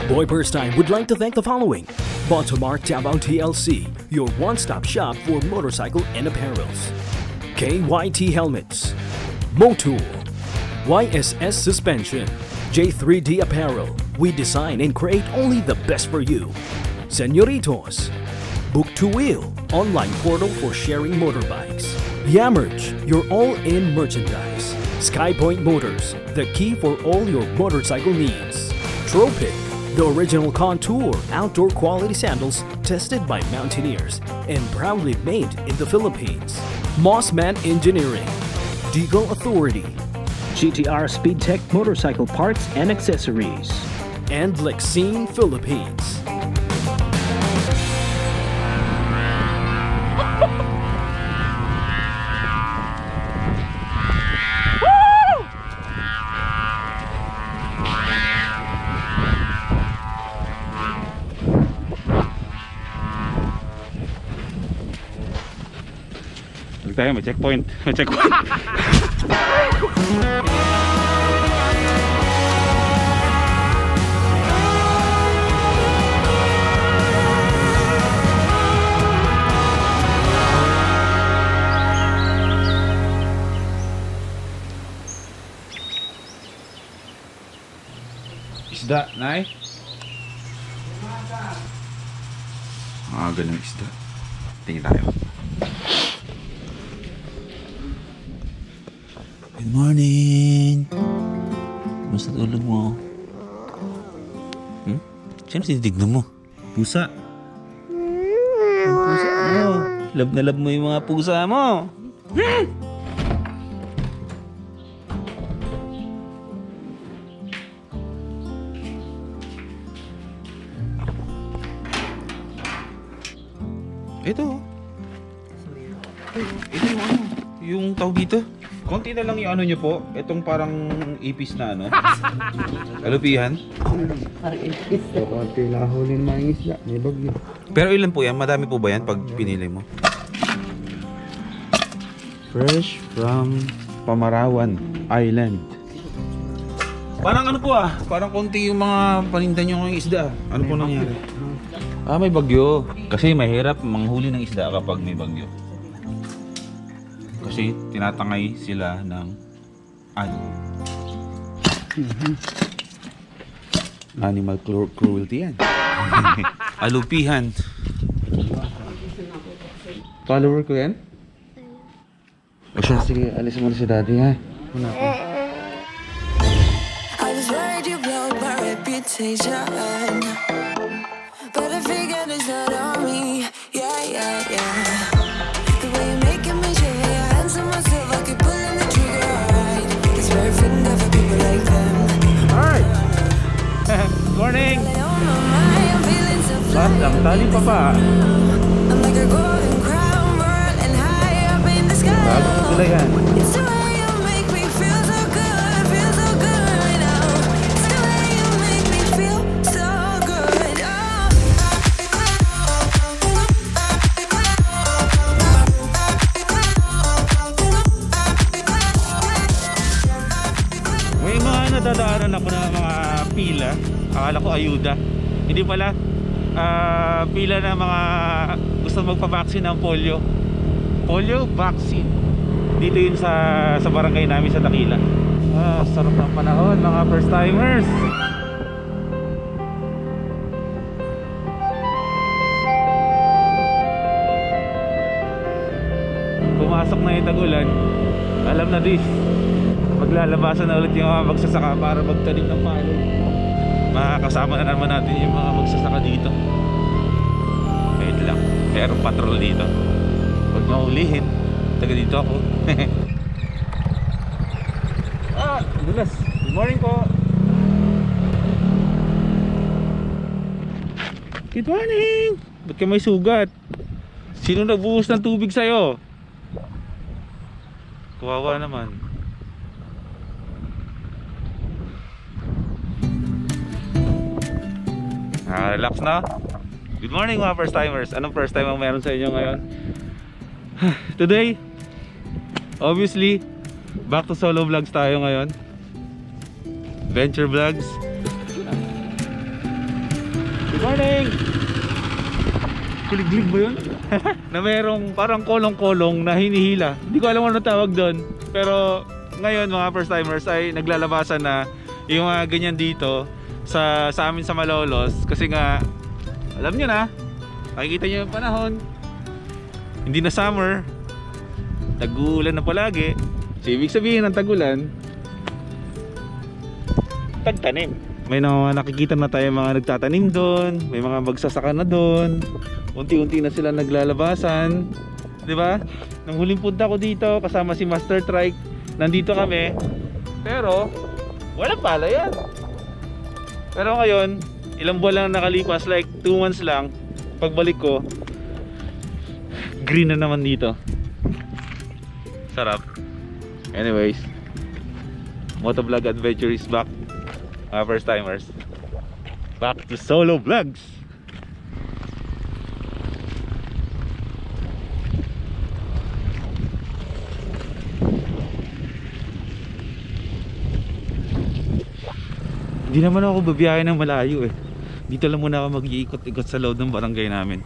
Boy First Time would like to thank the following: Bontomark Davao TLC, your one-stop shop for motorcycle and apparels. KYT Helmets, Motul, YSS Suspension, J3D Apparel. We design and create only the best for you. Señoritos, Book2Wheel, online portal for sharing motorbikes. Yamerge, your all-in merchandise. Skypoint Motors, the key for all your motorcycle needs. Tropic, the original Contour outdoor quality sandals tested by mountaineers and proudly made in the Philippines. Mossman Engineering, Deagle Authority, GTR Speedtech motorcycle parts and accessories, and Lexine Philippines. Tayo, may checkpoint. May checkpoint. Isda, Nay? Ganun isda. Tingin tayo. Good morning! Basta tulog mo? Sino tinitignan mo? Pusa? Pusa mo? Love na love mo yung mga pusa mo! Ito. Ito yung ano? Yung tawag dito? Konti na lang yung ano nyo po. Itong parang ipis na ano. Alupihan. Parang ipis. Konti lang huli ng mga isla. May bagyo. Pero ilan po yan? Madami po ba yan pag pinili mo? Fresh from Pamarawan Island. Parang ano po parang konti yung mga paninda nyo ng isda. Ano po nangyari? May bagyo. Kasi mahirap manghuli ng isda kapag may bagyo. Kasi tinatangay sila ng animal cruelty yan. Alupihan. Follower ko yan? O siya, sige, alis mo na si daddy ha. Muna ako. I was worried you blow my reputation, but I figured it's not on me. Yeah, yeah, yeah. The way you're making me shake your hands on myself, I keep pulling the trigger, alright. It's perfect, never people like them. Alright! Good morning! I'm feeling so fly. Ang tali pa ba? I'm like a golden crown, whirling high up in the sky. Bago ko sila yan. It's the way you make me feel so good right now. It's the way you make me feel so good. May mga nadadaanan ako na mga pila. Akala ko ayuda. Hindi pala. Pila na mga gusto magpa-vaccine ng polio. Polio vaccine. Dito yun sa barangay namin sa Dakila. Sarap ng panahon mga first timers. Pumasok na yung tag-ulan. Alam na this. Maglalabasan na ulit yung mga magsasaka para magtanim ng palo. Makakasama na naman natin yung mga magsasaka dito. Wait lang, merong patrol dito. Huwag nyo ulihin. Taga dito ako. Dulas. Good morning po. Good morning. Ba't ka may sugat? Sino nagbuhos ng tubig sa'yo? Kawawa naman. Relax na. Good morning mga first timers. Anong first time ang meron sa inyo ngayon? Today, obviously, back to solo vlogs tayo ngayon. Venture vlogs. Good morning! Kuliglig ba yun? Na merong parang kolong-kolong na hinihila. Hindi ko alam ano tawag doon. Pero ngayon mga first timers ay naglalabasan na yung mga ganyan dito sa amin sa Malolos. Kasi nga, alam nyo na, nakikita nyo yung panahon. Hindi na summer. Tag-uulan na palagi. So ibig sabihin ng tag-ulan, tagtanim. May nakikita na tayo mga nagtatanim doon, may mga magsasaka na doon. Unti-unti na sila naglalabasan, 'di ba? Nang huling punta ko dito kasama si Master Trike, nandito kami. Pero walang pala yan. Pero ngayon, ilang buwan lang nakalipas, like 2 months lang. Pagbalik ko, green na naman dito. Sarap. Anyways, Motovlog Adventure is back. First timers, back to solo vlogs. Hindi naman ako babiyahe ng malayo eh. Dito lang muna ako mag-iikot-ikot sa loob ng barangay namin.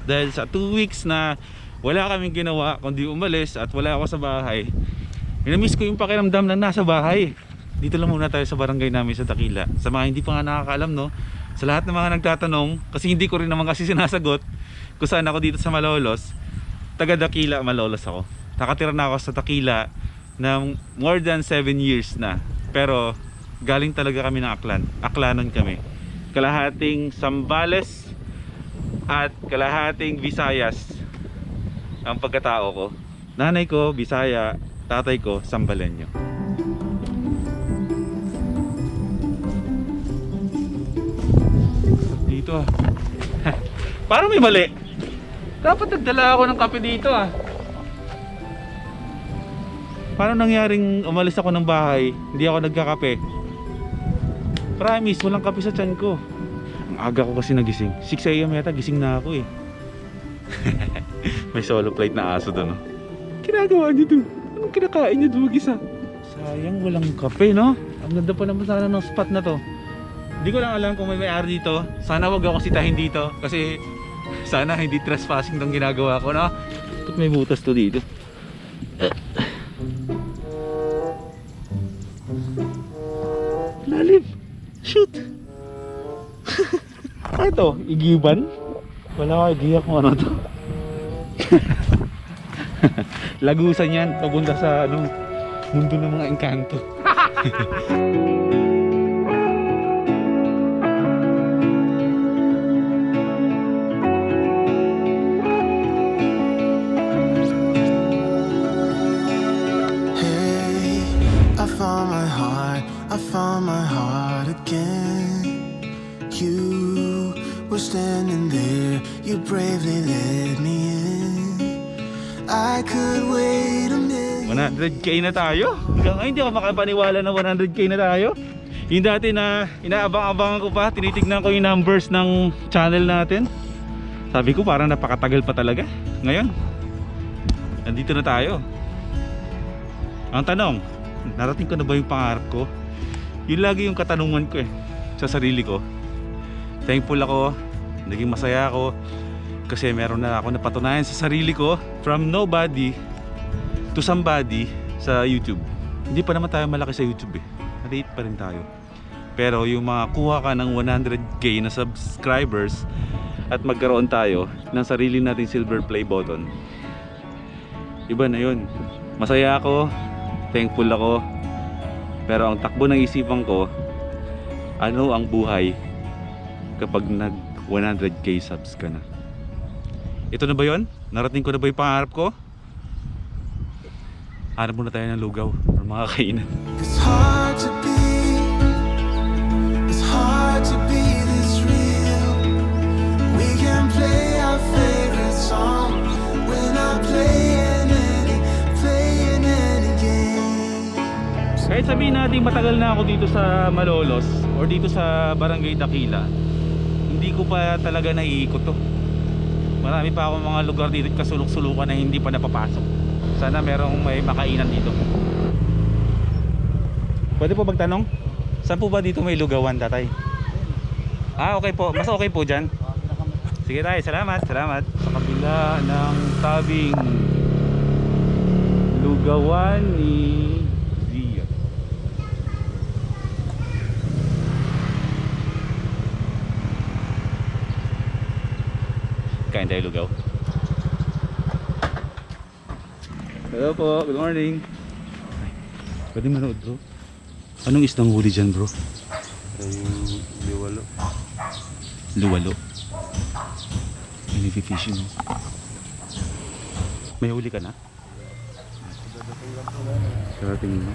Dahil sa 2 weeks na wala kaming ginawa kundi umalis at wala ako sa bahay, minamiss ko yung pakiramdam na nasa bahay. Dito lang muna tayo sa barangay namin sa Dakila. Sa mga hindi pa nga nakakaalam, no, sa lahat ng mga nagtatanong, kasi hindi ko rin naman kasi sinasagot kung saan ako dito sa Malolos. Taga Dakila, Malolos ako. Nakatira na ako sa Dakila ng more than 7 years na. Pero galing talaga kami ng Aklan. Aklanon kami. Kalahating Sambales at kalahating Visayas ang pagkatao ko. Nanay ko Bisaya, tatay ko Sambalenyo. Dito parang may mali. Dapat nagdala ako ng kape dito ah. Paano nangyaring umalis ako ng bahay, hindi ako nagkakape? Promise, walang kape sa tiyan ko. Ang aga ko kasi nagising. 6 AM yata gising na ako eh. May solo flight na aso doon, no? Ginagawa niyo doon? Anong kinakain niyo doon mag-isa? Sayang walang kape, no? Ang ganda pa naman sana ng spot na to. Hindi ko lang alam kung may may-ari dito. Sana wag ako sitahin dito kasi sana hindi trespassing tong ginagawa ko, no? Ba't may butas to dito? Lalim. Shoot. Ano to? Igiban? Wala ko idea kung ano to. Lagusan yan papunta sa ano, mundo ng mga engkanto. I found my heart again. You were standing there, you bravely led me in. I could wait a minute. 100k na tayo. Hanggang ngayon hindi ako makapaniwala na 100k na tayo. Yung dati na inaabang-abangan ko pa, tinitignan ko yung numbers ng channel natin. Sabi ko parang napakatagal pa talaga. Ngayon, nandito na tayo. Ang tanong, narating ko na ba yung pangarap ko? Yun lagi yung katanungan ko eh, sa sarili ko. Thankful ako, naging masaya ako kasi meron na ako napatunayan sa sarili ko, from nobody to somebody sa YouTube. Hindi pa naman tayo malaki sa YouTube eh, maliit pa rin tayo. Pero yung mga kuha ka ng 100k na subscribers at magkaroon tayo ng sarili nating silver play button, iba na yun. Masaya ako, thankful ako. Pero ang takbo ng isipan ko, ano ang buhay kapag nag 100k subs ka na? Ito na ba yun? Narating ko na ba yung pangarap ko? Hanap muna tayo ng lugaw or mga kainan. It's hard to be, it's hard to be this real. We can play our favorite song. We're not playing any game. Kahit sabihin natin matagal na ako dito sa Malolos or dito sa Barangay Dakila, hindi ko pa talaga naiikot to. Marami pa akong mga lugar dito kasulok-sulukan na hindi pa napapasok. Sana merong may makainan dito. Pwede po magtanong? Saan po ba dito may lugawan, tatay? Okay po, mas okay po dyan. Sige tayo, salamat. Sa kabila ng tabing lugawan ni Zia. Kain tayo lugaw. Hello po, good morning. Pwede manood bro. Anong isdang huli dyan bro? Yung liwalo. Luwalo. Fishing. May huli ka na? Karating mo.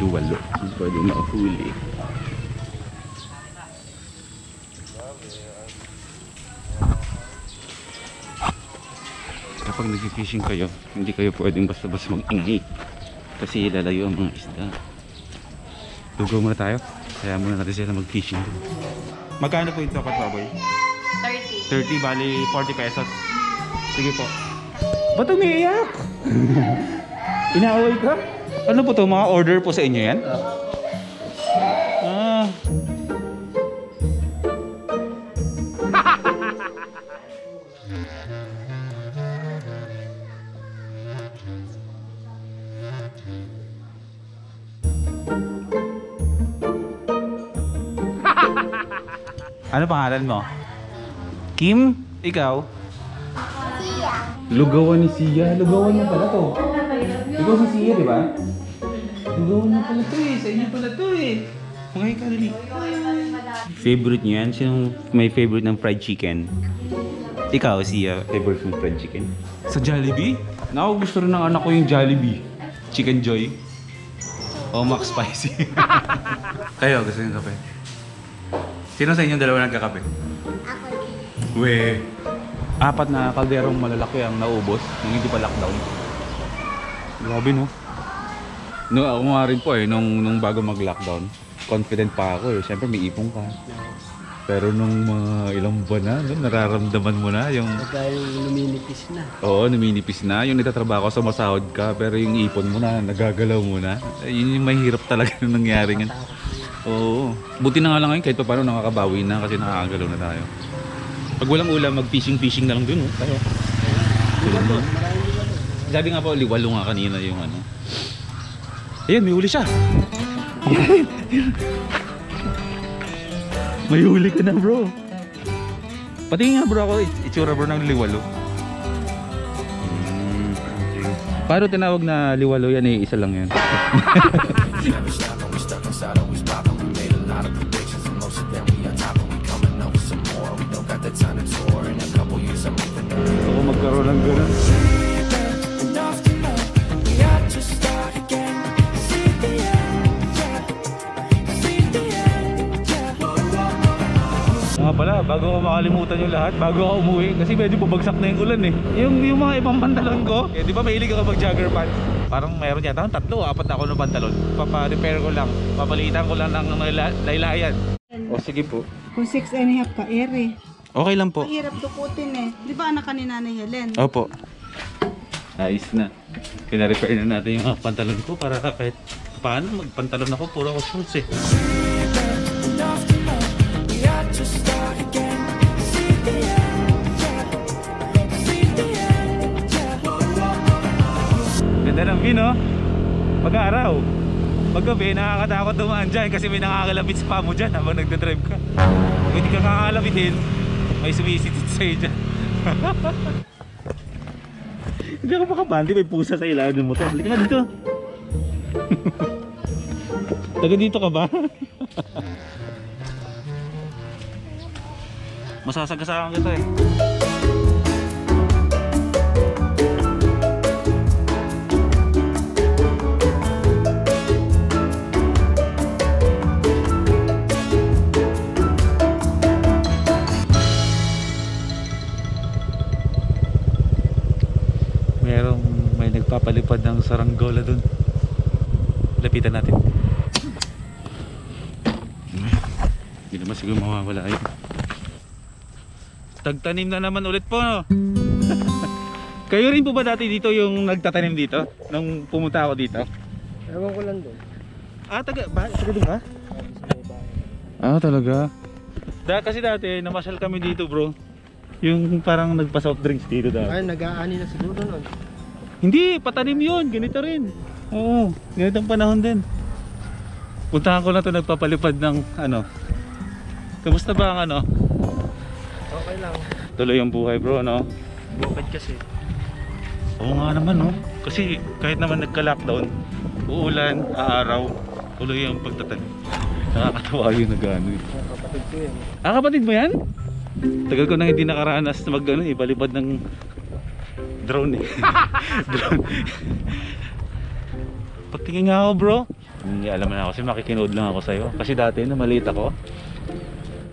Luwalo. Pwede na huli. Kapag nag-fishing kayo, hindi kayo pwedeng basta-basta mag-ingay kasi ilalayo ang mga isda. Lugaw muna tayo. Kaya muna natin sila mag-fishing. Magkano po ito kapaboy? 30 bali 40 pesos. Sige po. Ba't umiiyak? Inaaway ka? Ano po to? Mga order po sa inyo yan? Ah. Ano pangalan mo? Kim? Ikaw? Sia. Lugawan ni Sia. Lugawan niya pala to. Ikaw si Sia, di ba? Lugawan niya pala to eh. Sa inyo pala to eh. Mga ikalali. Favorite niyo yan? Sinong may favorite ng fried chicken? Ikaw, Sia, favorite ng fried chicken? Sa Jollibee? Naku, gusto rin ng anak ko yung Jollibee. Chicken Joy. O Max Spicy. Kayo, gusto yung kape? Sino sa inyong dalawa nagkakape? Ako. We. 4 na kalderong malalaki ang naubos nung hindi pa lockdown. Grabe no? No, ako nga rin po eh, nung bago mag-lockdown. Confident pa ako eh, siyempre may ipong ka. Pero nung mga ilang buwan na, no, nararamdaman mo na yung... Pagka yung luminipis na. Oo, numinipis na. Yung nagtatrabaho sa masahod ka, pero yung ipon mo na, nagagalaw mo na. Yun yung mahirap talaga na nangyari nga. Oo. Buti na nga lang ngayon kahit pa paano nakakabawi na kasi nakakagalaw na tayo. Pag walang ulam, mag-fishing na lang dun, oh. Tayo. Sabi nga po, liwalo nga kanina yung ano. Ayan, may huli siya. May huli ka na bro. Pati nga bro ako, itsura bro ng liwalo. Paano tinawag na liwalo yan eh, isa lang yan. Ako magkaroon ng gano'n. Nga pala, bago ko makalimutan yung lahat, bago ako umuwi, kasi medyo babagsak na yung ulan eh. Yung mga ibang pantalon ko, di ba mahilig ako mag-jogger pants? Parang mayroon yata, 3 o 4 ako ng pantalon. Papa-repair ko lang, papalitan ko lang ng laylayan. O sige po. Kung 6.5 ka, ere. Okay lang po. Mahirap tukutin eh. Di ba anak ka ni Nanay Helen? Opo. Ayos na. Pina-repair na natin yung pantalon ko para kahit paano magpantalon ako, puro ako shorts eh. Ganda ng view no? Pag-araw. Pag-gabi, nakakatakot dumaan dyan kasi may nakakalapit sa pamo dyan habang nagdadrive ka. Kung hindi ka kakalapitin, may sumisit sa'yo dyan. Hindi ako makabandi, may pusa sa ilalim ng motor. Halika nga dito. Taga dito ka ba? Masasagasaan kita eh. May nagpapalipad ng saranggola dun. Lapitan natin. Hindi naman siguro mawawala yun. Tagtanim na naman ulit po no? Kayo rin po ba dati dito yung nagtatanim dito? Nung pumunta ako dito? Ewan ko lang doon. Ah, taga doon ka? Ah, talaga? Kasi dati, namasyal kami dito bro. Yung parang nagpa-soft drinks dito dati. Ay, nag-aani na siguro nun. Hindi, patanim yun. Ganito rin. Oo, ganitong panahon din. Puntahan ko na to nagpapalipad ng ano. Kamusta ba ang ano? Okay lang. Tuloy yung buhay bro, no? Bukid kasi. Oo nga naman, no? Kasi kahit naman nagka-lockdown, uulan, aaraw, tuloy yung pagtatanim. Nakakatawa yung nag-ano eh. Kapatid ko yan. Ah, kapatid mo yan? Tagal ko nang hindi nakaranas na mag-ano eh, palipad ng drone eh. Drone. Pagtingin nga ako bro, hindi alam na ako kasi makikinood lang ako sa'yo. Kasi dati na maliit ako,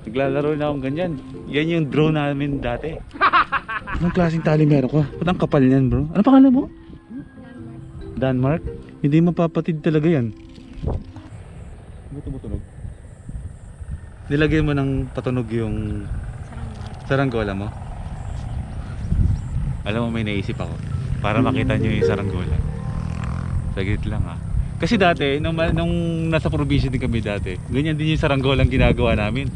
naglalaro na akong ganyan. Yan yung drone namin dati. Anong klaseng tali meron ko? Ba't ang kapal niyan bro? Ano pangalan mo? Denmark? Hindi mapapatid talaga yan. Ano tumutunog? Nilagay mo ng patunog yung saranggola mo? Alam mo may naisip ako para makita nyo yung saranggola. Saglit lang ha. Kasi dati, nung nasa probinsya din kami dati, ganyan din yung saranggola ang ginagawa namin.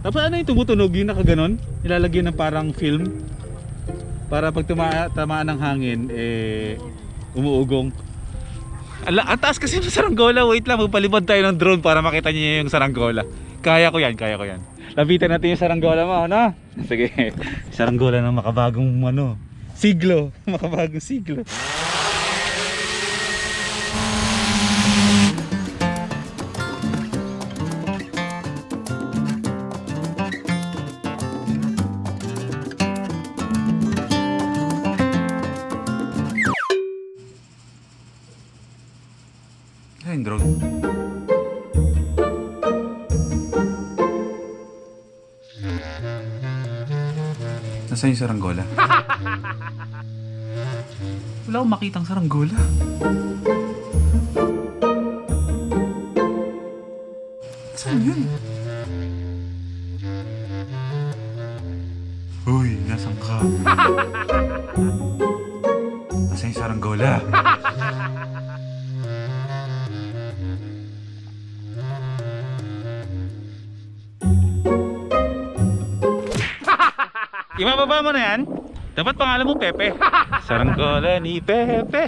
Tapos ano yung tumutunog yung nakaganon? Nilalagyan ng parang film para pag tamaan ng hangin umuugong. Ang taas kasi ng saranggola. Wait lang, magpalipad tayo ng drone para makita niyo yung saranggola. Kaya ko yan. Lapitan natin yung saranggola mo, no? Sige, saranggola ng makabagong ano, siglo. Makabagong siglo. Ayun, drone. Nasaan yung saranggola? Wala akong makitang saranggola. Saan yun? Uy, nasaan ka? Nasaan yung saranggola? Ibababa mo na yan. Dapat pangalan mo Pepe. Saranggola ni Pepe.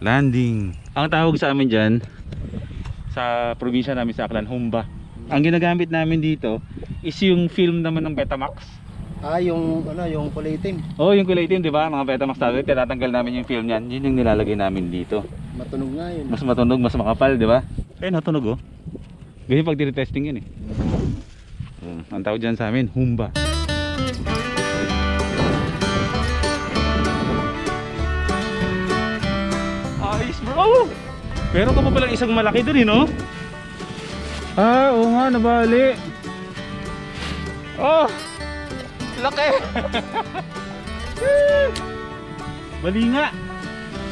Landing. Ang tawag sa amin dyan, sa probinsya namin sa Aklan, humba. Ang ginagamit namin dito is yung film naman ng Betamax. Ah, yung kulay itim. Oh, yung kulay itim, di ba? Mga Betamax natin, tinatanggal namin yung film niyan. Yun yung nilalagay namin dito. Matunog nga yun. Mas matunog, mas makapal, di ba? Eh, natunog oh. Ganyan pag dire-testing yun eh. Ang tawag dyan sa amin, humba. Ayos bro! Meron ka pa palang isang malaki dun eh, no? Ah, oo nga, nabali. Oh! Laki! Bali nga!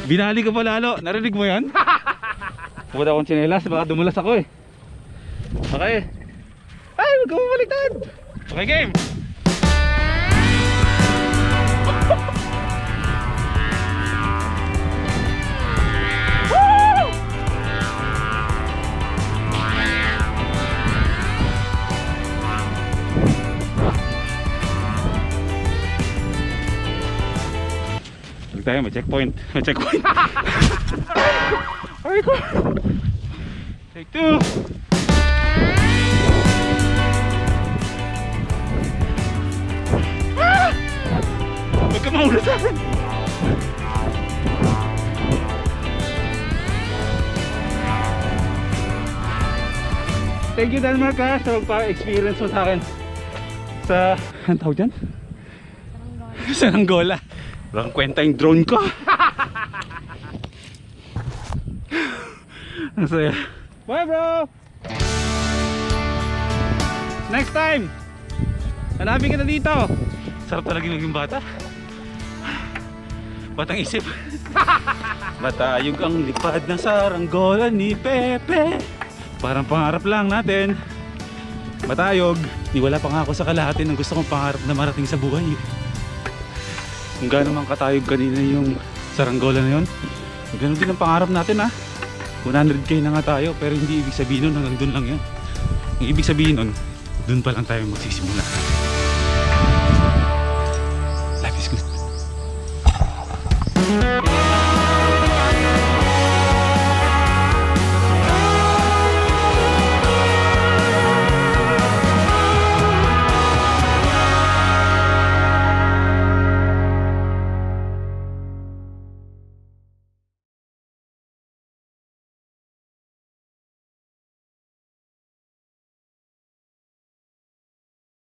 Binali ka pa lalo, narinig mo yan? Pupunta akong tsinelas, baka dumulas ako eh. Okay. Ay, huwag ka mabaliktad. Okay, game. Woo! Huwag tayo, may checkpoint. May checkpoint. Ay ko. Take two. Huwag ka mauna sa akin. Thank you Denmark ha sa magpa-experience mo sa akin sa, anong tawag dyan? Saranggola. Walang kwenta yung drone ko. Ang saya. Bye bro! Next time! Hanapin ka na dito. Sarap talaga maging bata. Batang isip. Matayog ang lipad ng saranggola ni Pepe. Parang pangarap lang natin. Matayog. Wala pa nga ako sa kalahati ng gusto kong pangarap na marating sa buhay. Kung gano'n man katayog kanina yung saranggola na yun, gano'n din ang pangarap natin ha. 100k na nga tayo, pero hindi ibig sabihin nun hanggang dun lang yan. Ang ibig sabihin nun, dun pa lang tayo magsisimula.